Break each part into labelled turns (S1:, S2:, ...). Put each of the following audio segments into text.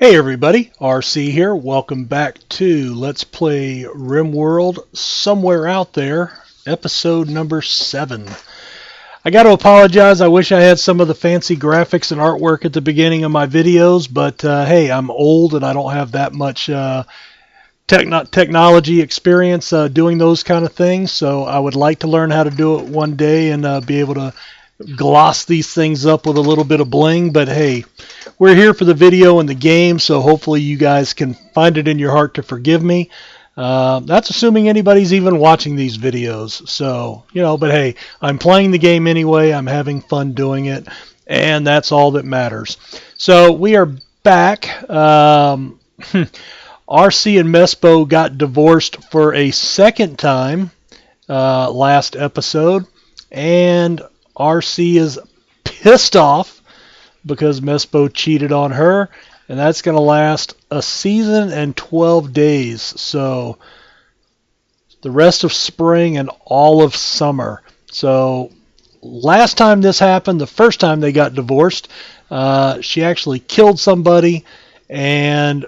S1: Hey everybody, RC here. Welcome back to Let's Play Rimworld Somewhere Out There, episode number 7. I got to apologize. I wish I had some of the fancy graphics and artwork at the beginning of my videos, but hey, I'm old and I don't have that much technology experience doing those kind of things, so I would like to learn how to do it one day and be able to gloss these things up with a little bit of bling. But hey, we're here for the video and the game, so hopefully you guys can find it in your heart to forgive me. That's assuming anybody's even watching these videos. So, but hey, I'm playing the game anyway. I'm having fun doing it, and that's all that matters. So we are back. RC and Mespo got divorced for a second time last episode, and RC is pissed off because Mespo cheated on her, and that's going to last a season and 12 days. So the rest of spring and all of summer. So last time this happened, the first time they got divorced, she actually killed somebody, and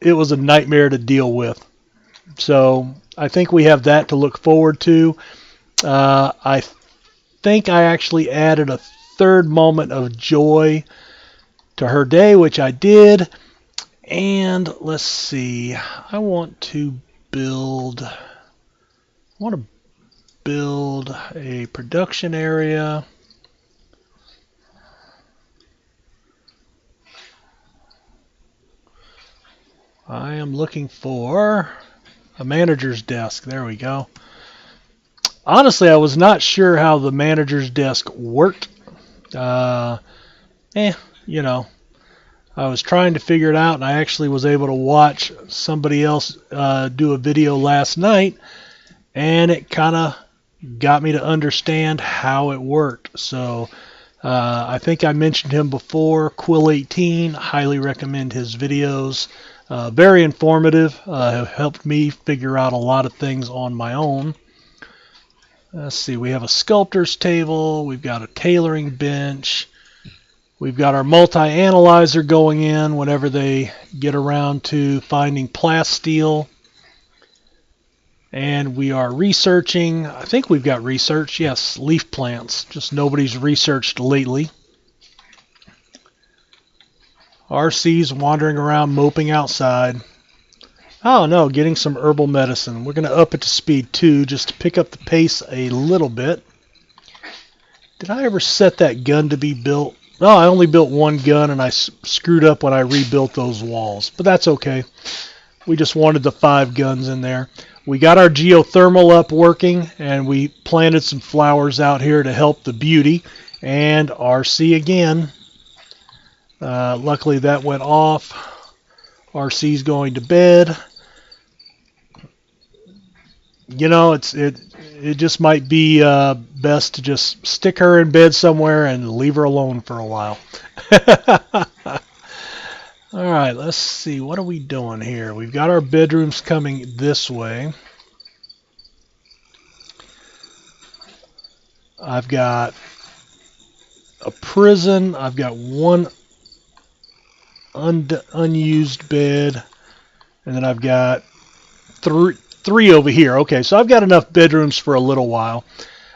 S1: it was a nightmare to deal with. So I think we have that to look forward to. I think I actually added a third moment of joy to her day, which I did. And let's see, I want to build a production area. I am looking for a manager's desk. There we go. Honestly, I was not sure how the manager's desk worked. I was trying to figure it out, and I actually was able to watch somebody else do a video last night, and it kind of got me to understand how it worked. So I think I mentioned him before, Quill18. Highly recommend his videos. Very informative. Have helped me figure out a lot of things on my own. Let's see, we have a sculptor's table, we've got a tailoring bench, we've got our multi-analyzer going in whenever they get around to finding plasteel. And we are researching, I think we've got research, yes, leaf plants, just nobody's researched lately. RC's wandering around moping outside. Oh no, getting some herbal medicine. We're going to up it to speed 2 just to pick up the pace a little bit. Did I ever set that gun to be built? No, I only built one gun and I screwed up when I rebuilt those walls. But that's okay. We just wanted the 5 guns in there. We got our geothermal up working, and we planted some flowers out here to help the beauty. And RC again. Luckily that went off. RC's going to bed. It just might be best to just stick her in bed somewhere and leave her alone for a while. All right, let's see. What are we doing here? We've got our bedrooms coming this way. I've got a prison. I've got one unused bed, and then I've got three over here. Okay, so I've got enough bedrooms for a little while.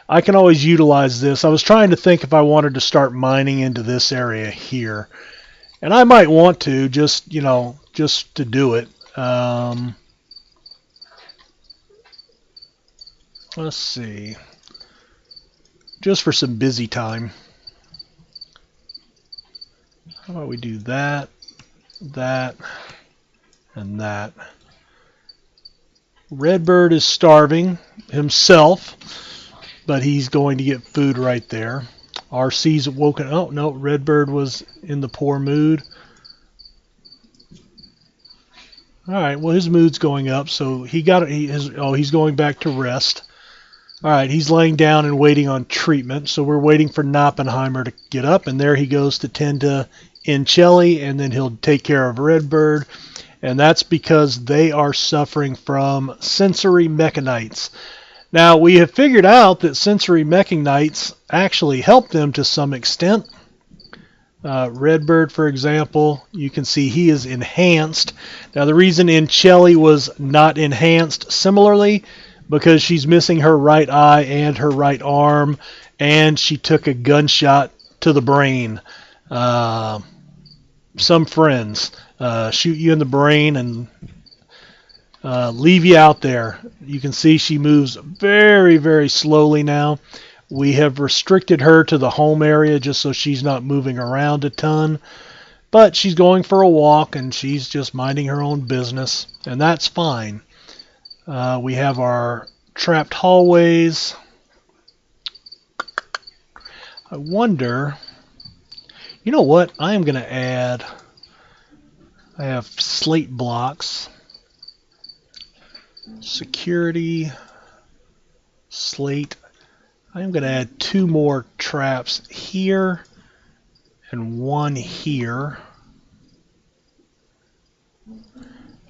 S1: I can always utilize this. I was trying to think if I wanted to start mining into this area here, and I might want to just to do it. Let's see, just for some busy time. How about we do that, and that. Redbird is starving himself, but he's going to get food right there. RC's woken. Oh no, Redbird was in the poor mood. All right, well his mood's going up, so he's going back to rest. All right, he's laying down and waiting on treatment, so we're waiting for Noppenheimer to get up, and there he goes to tend to Inchelli, and then he'll take care of Redbird. And that's because they are suffering from sensory mechanites. Now, we have figured out that sensory mechanites actually help them to some extent. Redbird, for example, you can see he is enhanced. Now the reason Inchelli was not enhanced similarly, because she's missing her right eye and her right arm, and she took a gunshot to the brain. Some friends shoot you in the brain and leave you out there. You can see she moves very, very slowly now. We have restricted her to the home area just so she's not moving around a ton. But she's going for a walk and she's just minding her own business, and that's fine. We have our trapped hallways. I wonder, you know what? I am going to add, I have slate blocks, security, slate. I'm going to add 2 more traps here and 1 here.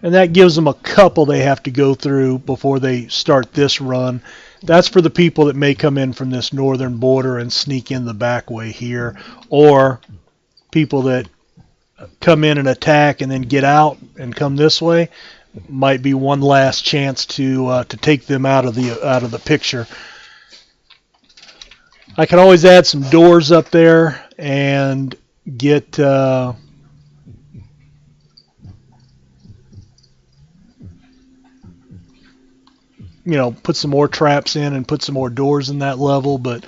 S1: And that gives them a couple they have to go through before they start this run. That's for the people that may come in from this northern border and sneak in the back way here, or people that come in and attack and then get out and come this way. Might be one last chance to take them out of the picture. I can always add some doors up there and get put some more traps in and put some more doors in that level, but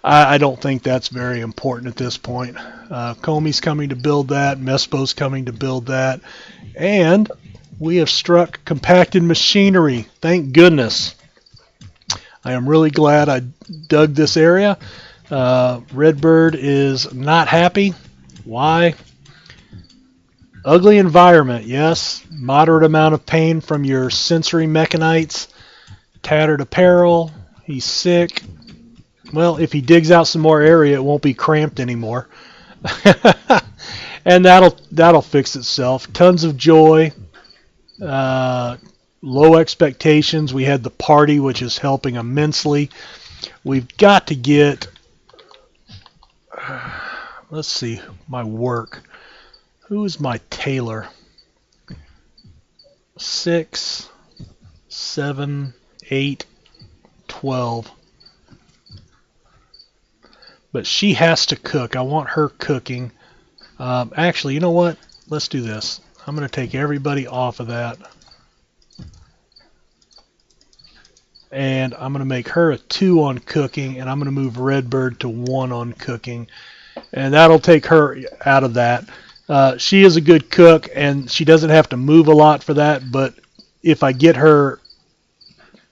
S1: I don't think that's very important at this point. Comey's coming to build that, Mespo's coming to build that, and we have struck compacted machinery. Thank goodness. I am really glad I dug this area. Redbird is not happy. Why? Ugly environment, yes. Moderate amount of pain from your sensory mechanites. Tattered apparel. He's sick. Well, if he digs out some more area, it won't be cramped anymore. And that'll fix itself. Tons of joy. Low expectations. We had the party, which is helping immensely. We've got to get, let's see, my work. Who is my tailor? 6, 7, 8, 12. But she has to cook. I want her cooking. Actually, you know what? Let's do this. I'm going to take everybody off of that. And I'm going to make her a 2 on cooking, and I'm going to move Redbird to 1 on cooking. And that'll take her out of that. She is a good cook, and she doesn't have to move a lot for that, but if I get her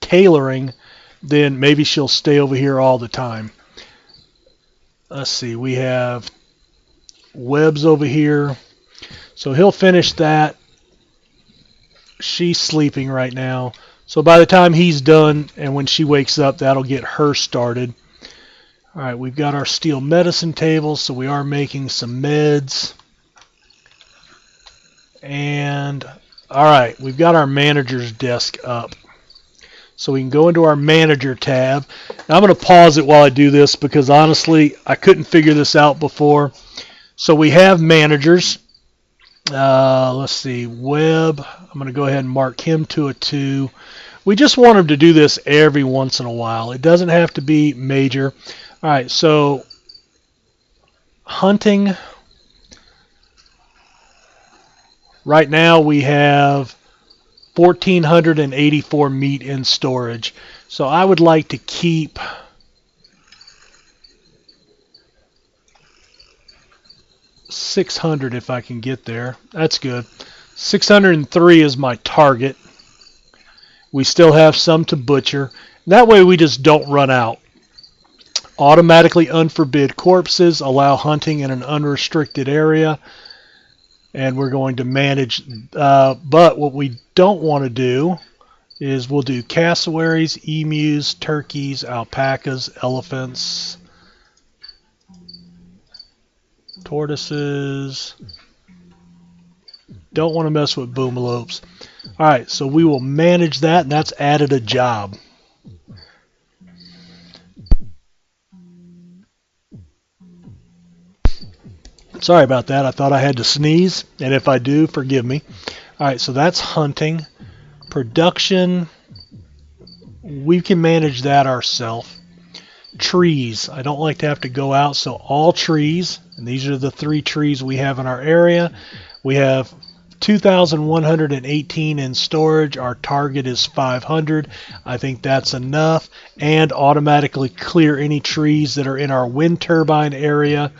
S1: tailoring, then maybe she'll stay over here all the time. Let's see, we have Webb's over here. So he'll finish that. She's sleeping right now. So by the time he's done and when she wakes up, that'll get her started. All right, we've got our steel medicine table, so we are making some meds. And all right, we've got our manager's desk up. So we can go into our manager tab. Now I'm going to pause it while I do this because honestly, I couldn't figure this out before. So we have managers. Let's see, Webb. I'm going to go ahead and mark him to a 2. We just want him to do this every once in a while. It doesn't have to be major. All right, so hunting. Right now we have 1,484 meat in storage. So I would like to keep $600 if I can get there. That's good. 603 is my target. We still have some to butcher. That way we just don't run out. Automatically unforbid corpses. Allow hunting in an unrestricted area. And we're going to manage. But what we don't want to do is we'll do cassowaries, emus, turkeys, alpacas, elephants, tortoises. Don't want to mess with boomalopes. All right, so we will manage that, and that's added a job. Sorry about that. I thought I had to sneeze, and if I do, forgive me. All right, so that's hunting. Production, we can manage that ourselves. Trees, I don't like to have to go out, so all trees, and these are the 3 trees we have in our area. We have 2,118 in storage. Our target is 500. I think that's enough. And automatically clear any trees that are in our wind turbine area.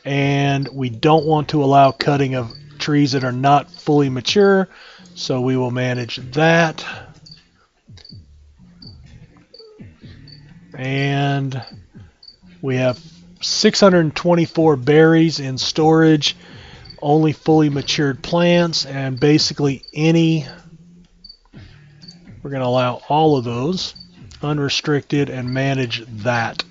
S1: And we don't want to allow cutting of trees that are not fully mature, so we will manage that. And we have 624 berries in storage, only fully matured plants, and basically we're going to allow all of those unrestricted and manage that.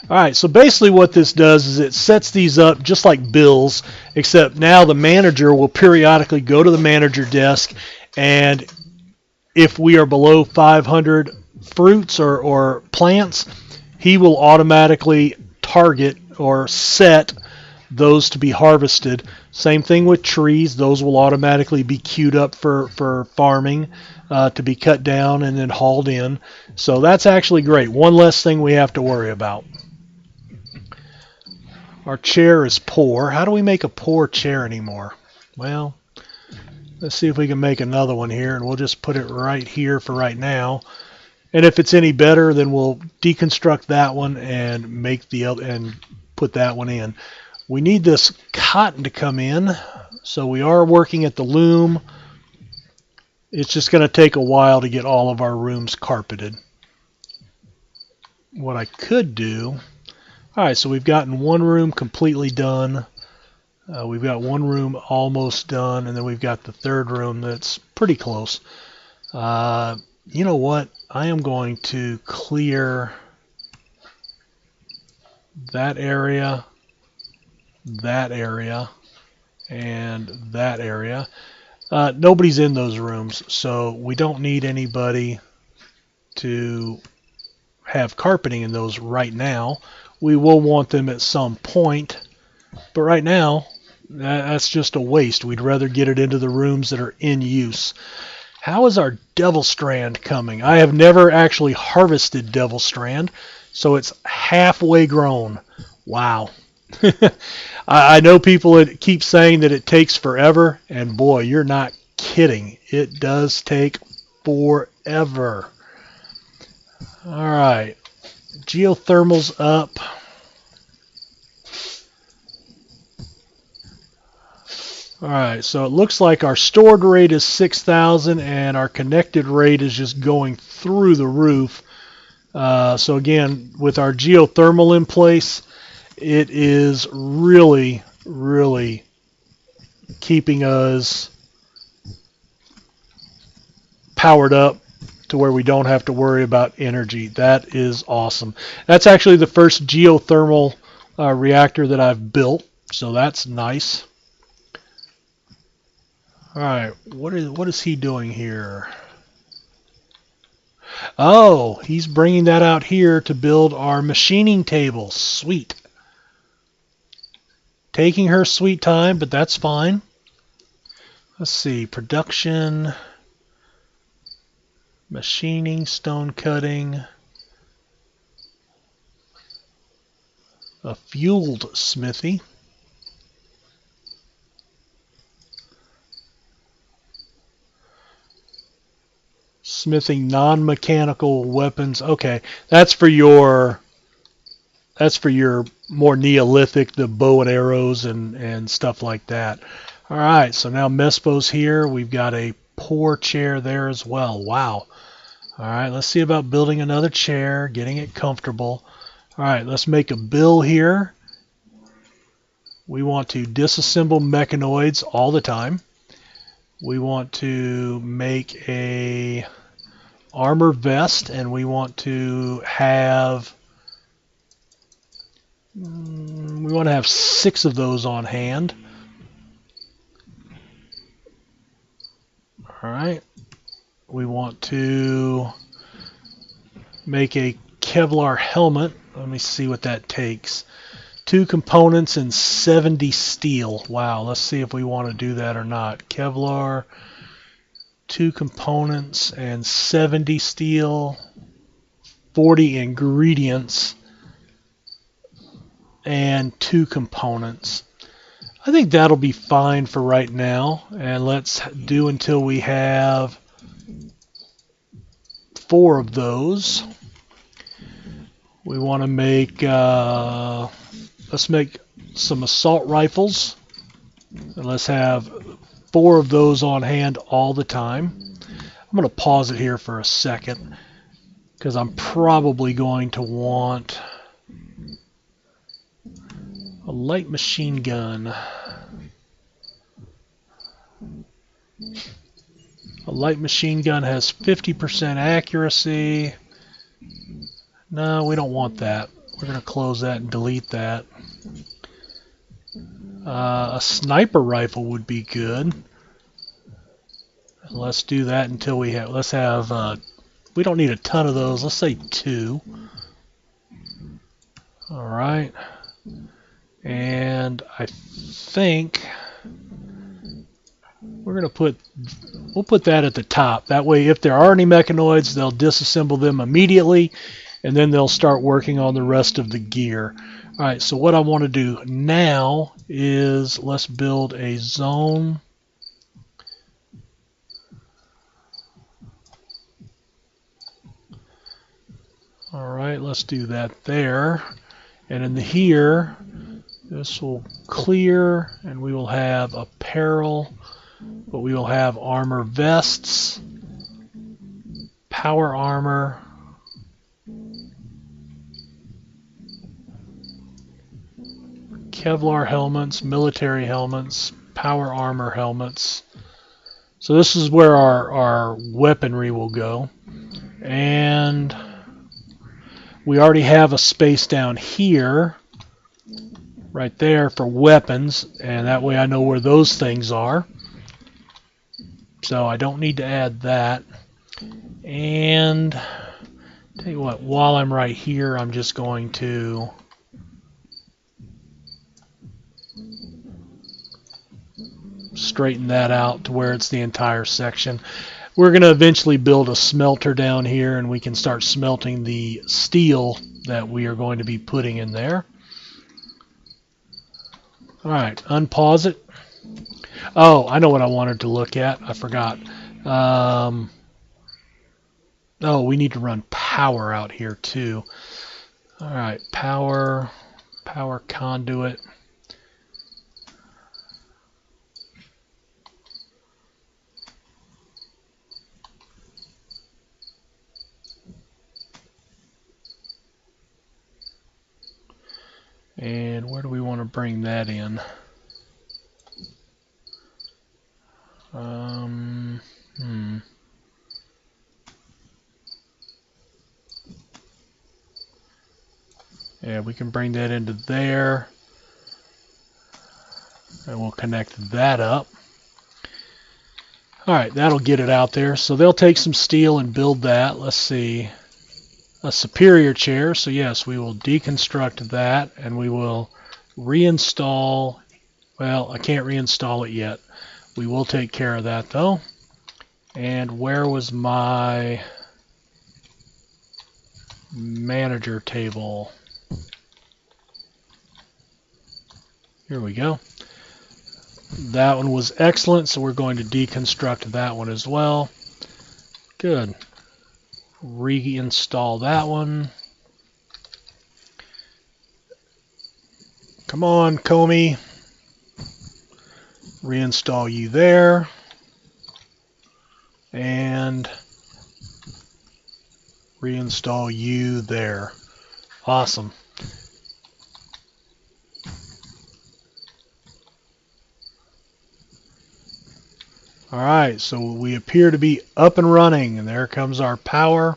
S1: Alright, so basically what this does is it sets these up just like bills, except now the manager will periodically go to the manager desk, and if we are below 500 fruits or plants, he will automatically target or set those to be harvested. Same thing with trees. Those will automatically be queued up for farming to be cut down and then hauled in. So that's actually great. One less thing we have to worry about. Our chair is poor. How do we make a poor chair anymore? Well, let's see if we can make another one here, and we'll just put it right here for right now. And if it's any better, then we'll deconstruct that one and make the other and put that one in. We need this cotton to come in, so we are working at the loom. It's just going to take a while to get all of our rooms carpeted. What I could do, all right, so we've gotten one room completely done. We've got one room almost done, and then we've got the third room that's pretty close. You know what? I am going to clear that area, and that area. Nobody's in those rooms, so we don't need anybody to have carpeting in those right now. We will want them at some point, but right now, that's just a waste. We'd rather get it into the rooms that are in use. How is our devil strand coming? I have never actually harvested devil strand, so it's halfway grown. Wow. I know people that keep saying that it takes forever, and boy, you're not kidding. It does take forever. All right. Geothermal's up. Alright, so it looks like our stored rate is 6,000 and our connected rate is just going through the roof. So again, with our geothermal in place, it is really, really keeping us powered up to where we don't have to worry about energy. That is awesome. That's actually the first geothermal reactor that I've built, so that's nice. Alright, what is he doing here? Oh, he's bringing that out here to build our machining table. Sweet. Taking her sweet time, but that's fine. Let's see, production, machining, stone cutting, a fueled smithy. Smithing non-mechanical weapons. Okay, that's for your more Neolithic, the bow and arrows and stuff like that. All right, so now Mespo's here. We've got a pour chair there as well. Wow. All right, let's see about building another chair, getting it comfortable. All right, let's make a bill here. We want to disassemble mechanoids all the time. We want to make a armor vest, and we want to have 6 of those on hand. All right. We want to make a Kevlar helmet. Let me see what that takes. 2 components and 70 steel. Wow, let's see if we want to do that or not. Kevlar, 2 components and 70 steel, 40 ingredients, and 2 components. I think that'll be fine for right now, and let's do until we have 4 of those. We want to make, let's make some assault rifles, and let's have 4 of those on hand all the time. I'm going to pause it here for a second, because I'm probably going to want a light machine gun. A light machine gun has 50% accuracy. No, we don't want that. We're going to close that and delete that. A sniper rifle would be good. Let's do that until we have, let's have, we don't need a ton of those. Let's say 2. All right. And I think we're going to we'll put that at the top. That way, if there are any mechanoids, they'll disassemble them immediately, and then they'll start working on the rest of the gear. All right, so what I want to do now is let's build a zone. All right, let's do that there. And in here, this will clear, and we will have apparel, but we will have armor vests, power armor, Kevlar helmets, military helmets, power armor helmets. So this is where our weaponry will go. And we already have a space down here, right there, for weapons, and that way I know where those things are. So I don't need to add that. And tell you what, while I'm right here, I'm just going to straighten that out to where it's the entire section. We're going to eventually build a smelter down here, and we can start smelting the steel that we are going to be putting in there. All right, unpause it. Oh, I know what I wanted to look at. I forgot. Oh, we need to run power out here too. All right, power conduit. And where do we want to bring that in? Yeah, we can bring that into there. And we'll connect that up. Alright, that'll get it out there. So they'll take some steel and build that. Let's see. A superior chair. So yes, we will deconstruct that, and we will reinstall. Well, I can't reinstall it yet. We will take care of that though. And where was my manager table? Here we go. That one was excellent, so we're going to deconstruct that one as well. Good. Reinstall that one. Come on, Comey. Reinstall you there. And reinstall you there. Awesome. Alright, so we appear to be up and running, and there comes our power.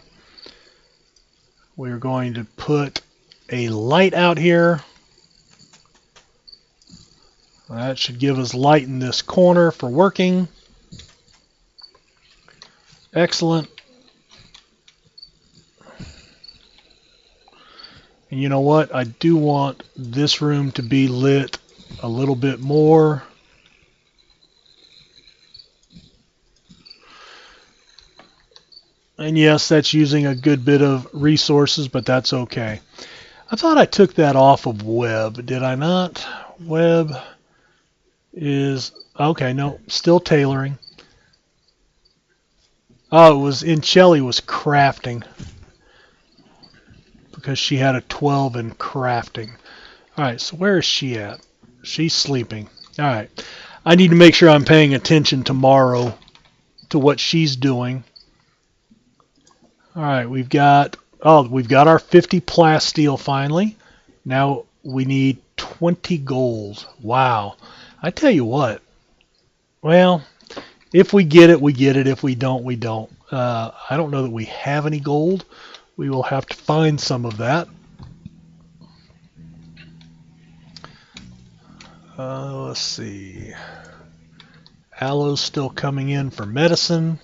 S1: We're going to put a light out here. That should give us light in this corner for working. Excellent. And you know what? I do want this room to be lit a little bit more. And yes, that's using a good bit of resources, but that's okay. I thought I took that off of web. Did I not? Web is... Okay, no, still tailoring. Oh, it was in Shelly was crafting. Because she had a 12 in crafting. Alright, so where is she at? She's sleeping. Alright. I need to make sure I'm paying attention tomorrow to what she's doing. Alright, we've got our 50 plasteel finally. Now we need 20 gold. Wow. I tell you what. Well, if we get it, we get it. If we don't, we don't. I don't know that we have any gold. We will have to find some of that. Let's see. Aloe's still coming in for medicine.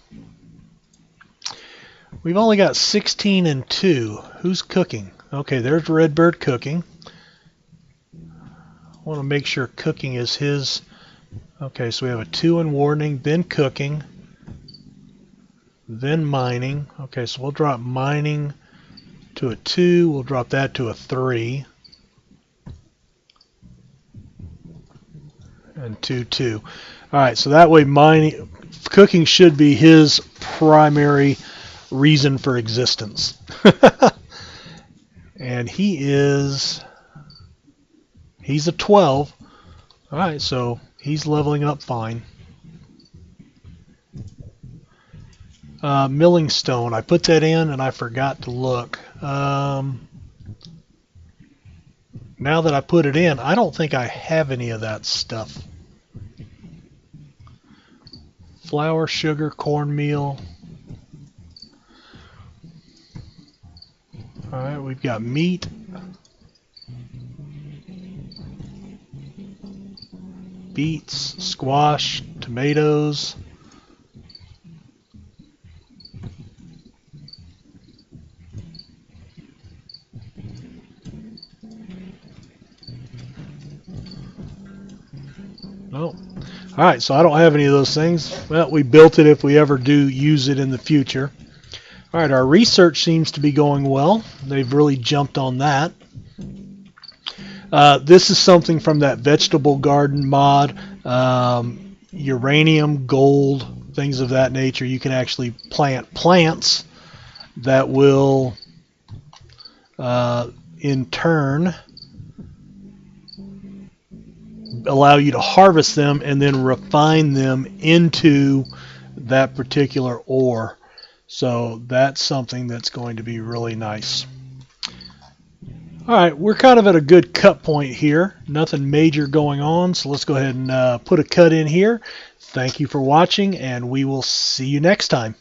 S1: We've only got 16 and 2. Who's cooking? Okay, there's Redbird cooking. I want to make sure cooking is his. Okay, so we have a 2 in warning, then cooking, then mining. Okay, so we'll drop mining to a 2. We'll drop that to a 3. And 2, 2. All right, so that way cooking should be his primary reason for existence. And he's a 12. All right, so he's leveling up fine. Milling stone, I put that in and I forgot to look. Now that I put it in, I don't think I have any of that stuff. Flour, sugar, cornmeal. Alright, we've got meat. Beets, squash, tomatoes. Oh. Alright, so I don't have any of those things. Well, we built it if we ever do use it in the future. Alright, our research seems to be going well. They've really jumped on that. This is something from that vegetable garden mod. Uranium, gold, things of that nature. You can actually plant plants that will, in turn, allow you to harvest them and then refine them into that particular ore. So that's something that's going to be really nice. Alright, we're kind of at a good cut point here. Nothing major going on, so let's go ahead and put a cut in here. Thank you for watching, and we will see you next time.